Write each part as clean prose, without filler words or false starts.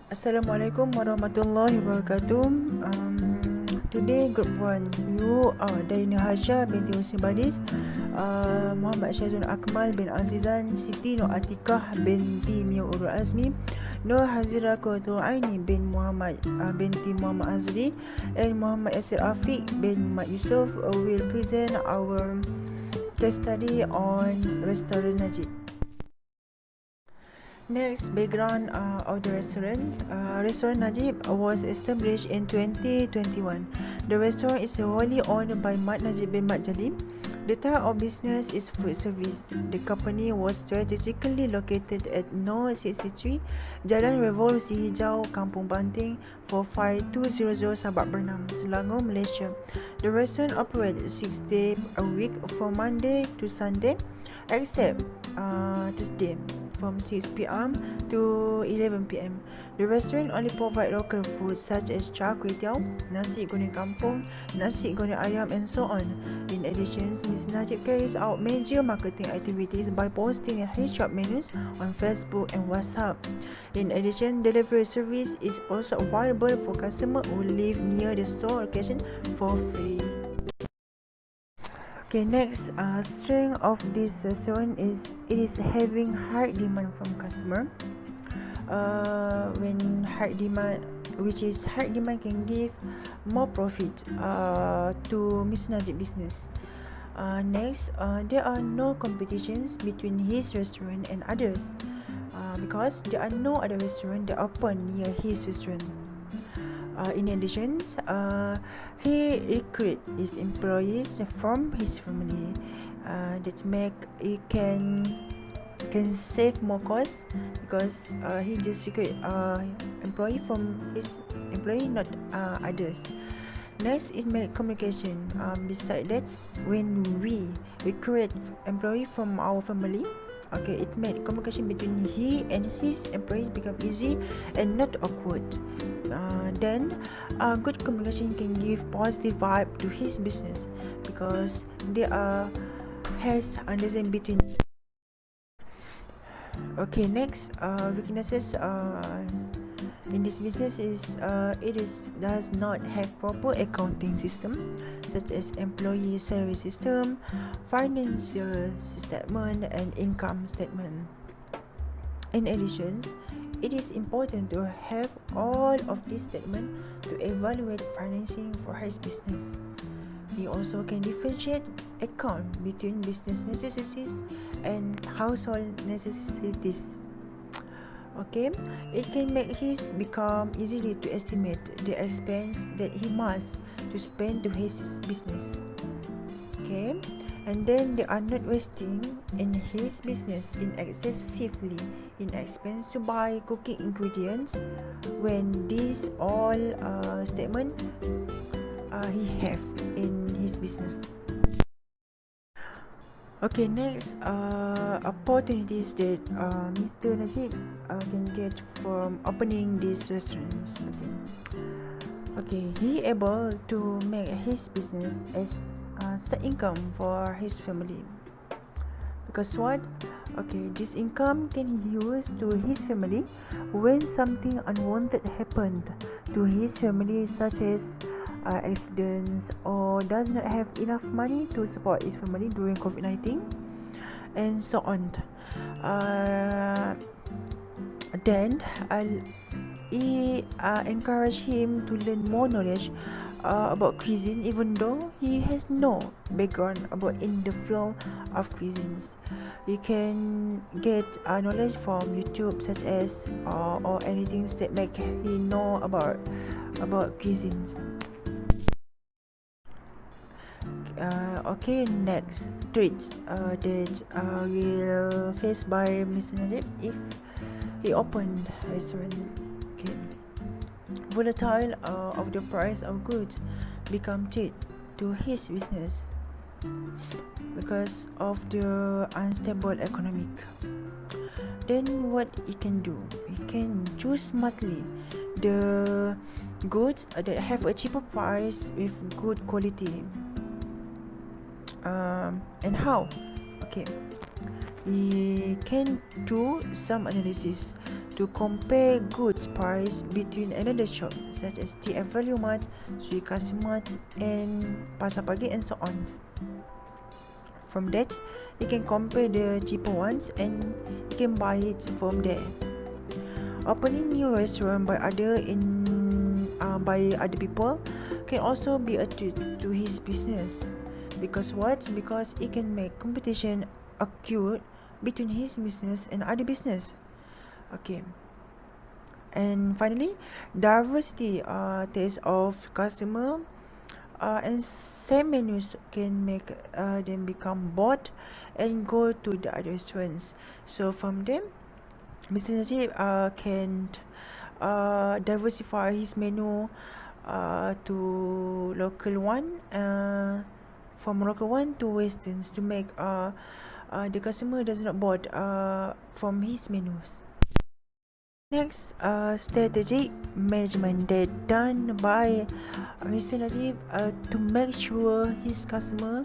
Assalamualaikum warahmatullahi wabarakatuh. Today group 1 you are Daina Hasha binti Husni Badis, Muhammad Syazul Akmal bin Azizan, Siti Nur Atikah binti Mia Urul Azmi, Nur Hazira Qurratul Aini bin Muhammad binti Muhammad Azri, and Muhammad Yasir Afiq bin Muhammad Yusof will present our case study on Restaurant Najib. Next, background of the restaurant. Restaurant Najib was established in 2021. The restaurant is wholly owned by Mat Najib bin Mat Jalim. The type of business is food service. The company was strategically located at No. 63 Jalan Revolusi Hijau, Kampung Banting, 45200 Sabak Bernam, Selangor, Malaysia. The restaurant operates 6 days a week from Monday to Sunday, except Thursday from 6 p.m. to 11 p.m. The restaurant only provide local food such as char kway teow, nasi goreng kampung, nasi goreng ayam, and so on. In addition, Ms. Najib carries out major marketing activities by posting his shop menus on Facebook and WhatsApp. In addition, delivery service is also available for customers who live near the store location for free. Okay, next, strength of this restaurant is it is having high demand from customer. When high demand, which is high demand can give more profit to Miss Najib business. Next, there are no competitions between his restaurant and others because there are no other restaurant that open near his restaurant. In addition, he recruit his employees from his family. That make he can save more costs because he just recruit employee from his employee, not others. Next is make communication. Besides that, when we recruit employee from our family, okay, it made communication between he and his employees become easy and not awkward. Then good communication can give positive vibe to his business because there has understanding between. Okay, next, weaknesses in this business is does not have proper accounting system such as employee service system, financial statement, and income statement. In addition, it is important to have all of these statements to evaluate financing for his business. He also can differentiate account between business necessities and household necessities. Okay, it can make his become easily to estimate the expense that he must to spend to his business. Okay, and then they are not wasting in his business in excessively in expense to buy cooking ingredients when these all statement he have in his business. Okay, next, opportunities that Mr. Najib can get from opening these restaurants. Okay, he able to make his business as side income for his family. Because what? Okay, this income can he use to his family when something unwanted happened to his family, such as accidents, or does not have enough money to support his family during COVID-19, and so on. Then he encourage him to learn more knowledge about cuisine, even though he has no background about in the field of cuisines. You can get knowledge from YouTube, such as or anything that make he know about cuisines. Okay, next threats that will faced by Mr. Najib if he opened restaurant. Okay, volatile of the price of goods become threat to his business because of the unstable economic. Then what he can do? He can choose smartly the goods that have a cheaper price with good quality. And how? Okay, he can do some analysis to compare goods price between another shop such as TF Value Mart, Sri Kasimat and Pasar Pagi and so on. From that, you can compare the cheaper ones and you can buy it from there. Opening new restaurant by other people can also be a treat to his business. Because what? Because it can make competition acute between his business and other business. Okay. And finally, diversity taste of customer and same menus can make them become bored and go to the other restaurants. So from them, Mr. Najib can diversify his menu to local one, from local one to westerns, to make the customer does not bored from his menus. Next, strategic management that done by Mr. Najib to make sure his customer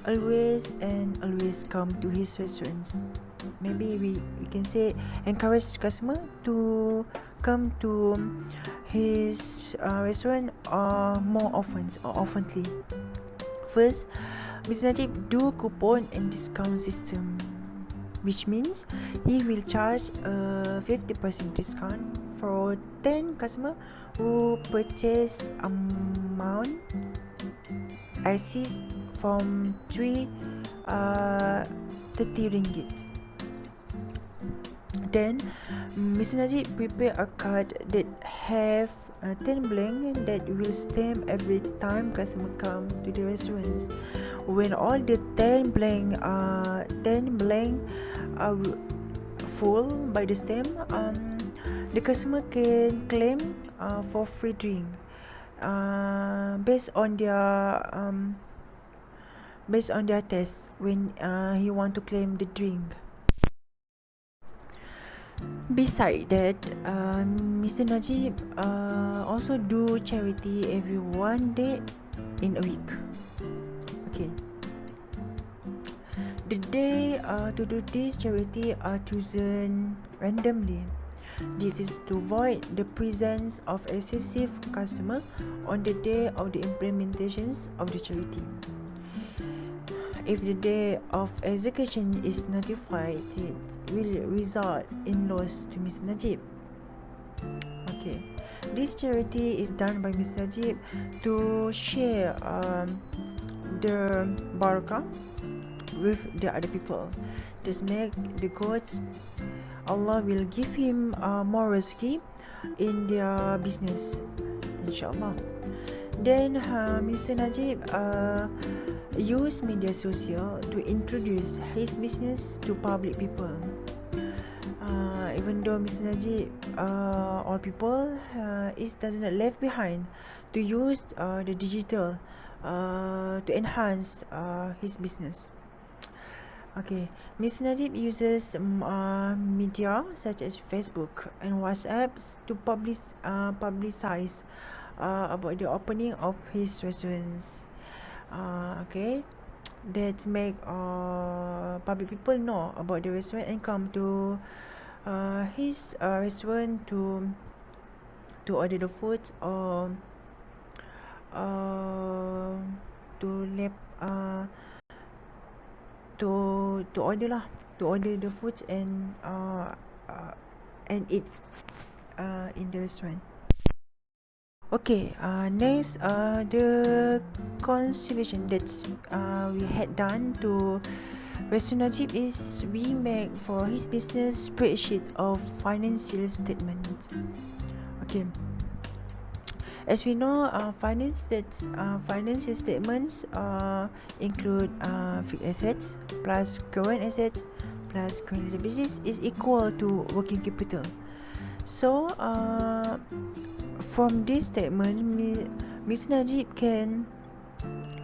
always come to his restaurants. Maybe we can say encourage customer to come to his restaurant more often or oftenly. First, Mr. Najib do coupon and discount system, which means he will charge a 50% discount for 10 customer who purchase amount ICs from 30 ringgit. Then Mr. Najib prepare a card that have 10 blank that will stamp every time customer come to the restaurants. When all the 10 blank are full by the stamp, the customer can claim for free drink based on their test when he want to claim the drink. Beside that, Mr. Najib also do charity every one day in a week. Okay. The day to do this charity are chosen randomly. This is to avoid the presence of excessive customer on the day of the implementations of the charity. If the day of execution is notified, it will result in loss to Mr. Najib. Okay, this charity is done by Mr. Najib to share the barakah with the other people. Just make the goods, Allah will give him more rezeki in their business, inshallah. Then Mr. Najib use media social to introduce his business to public people. Even though Mr. Najib all people does not left behind to use the digital to enhance his business. Okay, Mr. Najib uses media such as Facebook and WhatsApp to publicize about the opening of his restaurants. Okay, that make public people know about the restaurant and come to his restaurant to order the food or to order the food and eat in the restaurant. Okay, next the contribution that we had done to Mr. Najib is we make for his business spreadsheet of financial statements. Okay, as we know, financial statements include fixed assets plus current assets plus current liabilities is equal to working capital. So from this statement, Mr. Najib can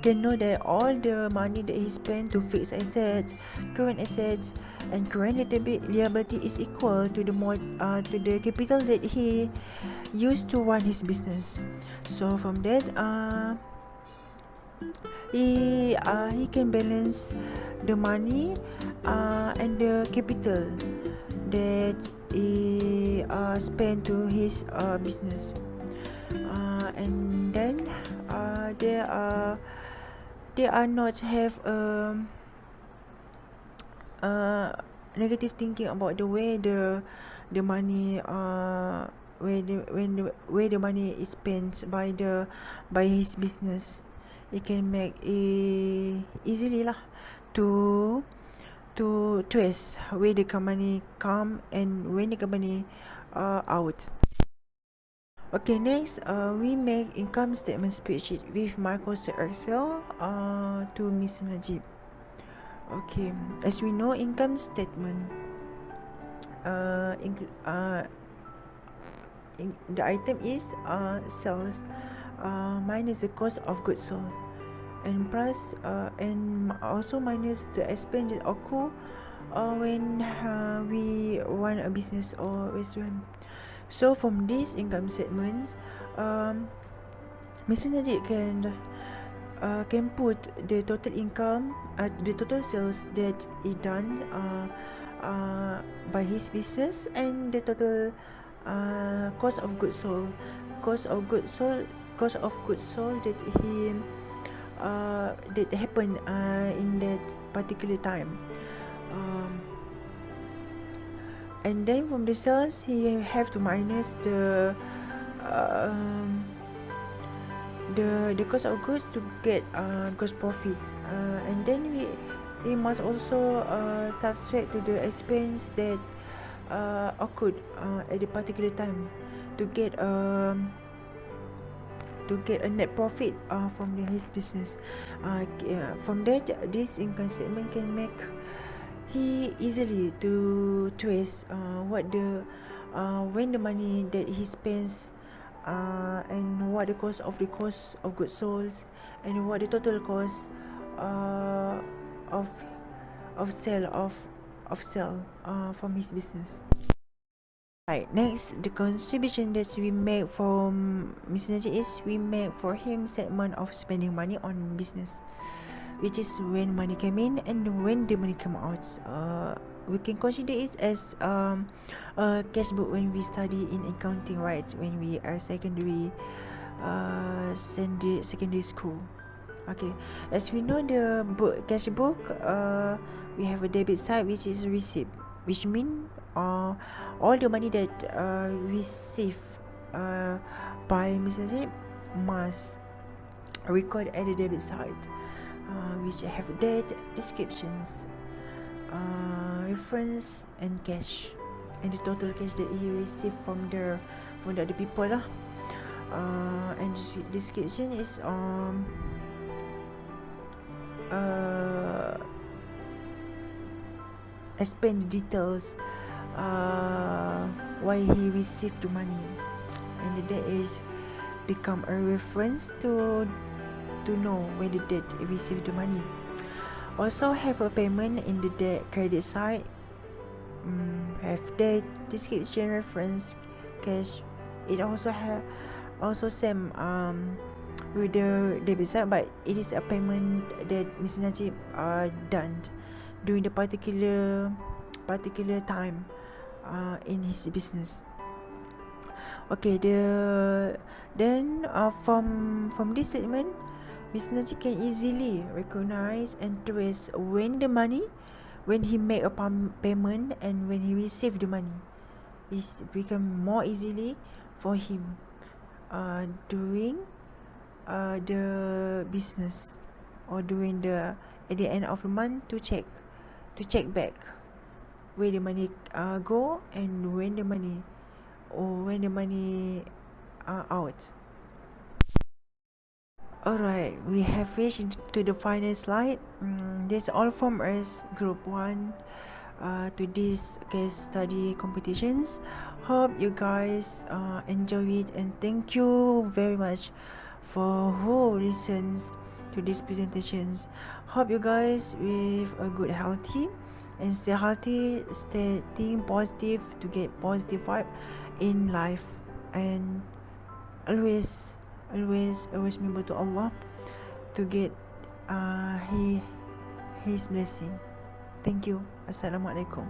know that all the money that he spent to fixed assets, current assets, and current liability is equal to the capital that he used to run his business. So from that, he can balance the money and the capital that he he spend to his business. And then they are not have negative thinking about the way the money where the money is spent by his business. It can make easily lah to trace where the money come and when the money out. Okay, next we make income statement spreadsheet with Microsoft Excel to Mr. Najib. Okay, as we know, income statement the item is sales minus the cost of goods sold, and plus and also minus the expense that occur when we run a business or restaurant. So from these income statements, Mr. Najib can put the total income, the total sales that he done by his business, and the total cost of goods sold that he that happened in that particular time. And then from the sales, he have to minus the cost of goods to get gross profit, and then we must also subtract to the expense that occurred at the particular time to get a net profit from his business. From that, this income statement can make he easily to trace what the when the money that he spends and what the cost of goods sold, and what the total cost of sale from his business. Right, next, the contribution that we make from Mr. Najib is we make for him statement of spending money on business, which is when money came in and when the money come out. We can consider it as a cashbook when we study in accounting, right? When we are secondary school. Okay, as we know, the cash book, we have a debit side which is receipt, which mean all the money that received by Mr. Najib must record at the debit side, which have date, descriptions, reference, and cash, and the total cash that he received from the other people lah. And the description is explain the details why he received the money, and that is become a reference to know when the date he received the money. Also have a payment in the credit side, have date, description, reference, cash. It also have same with the debit side, but it is a payment that Mr. Najib done during the particular time in his business. Okay, then from this statement, Mr. Najib can easily recognize and trace when he make a payment and when he receive the money. It become more easily for him during the business, or during at the end of the month, to check back where the money go and when the money out. Alright, we have reached to the final slide. That's all from us, Group 1, to this case study competitions. Hope you guys enjoy it, and thank you very much for who listens to these presentations. Hope you guys with a good healthy, and stay healthy, stay think positive to get positive vibe in life, and always remember to Allah to get His blessing. Thank you. Assalamualaikum.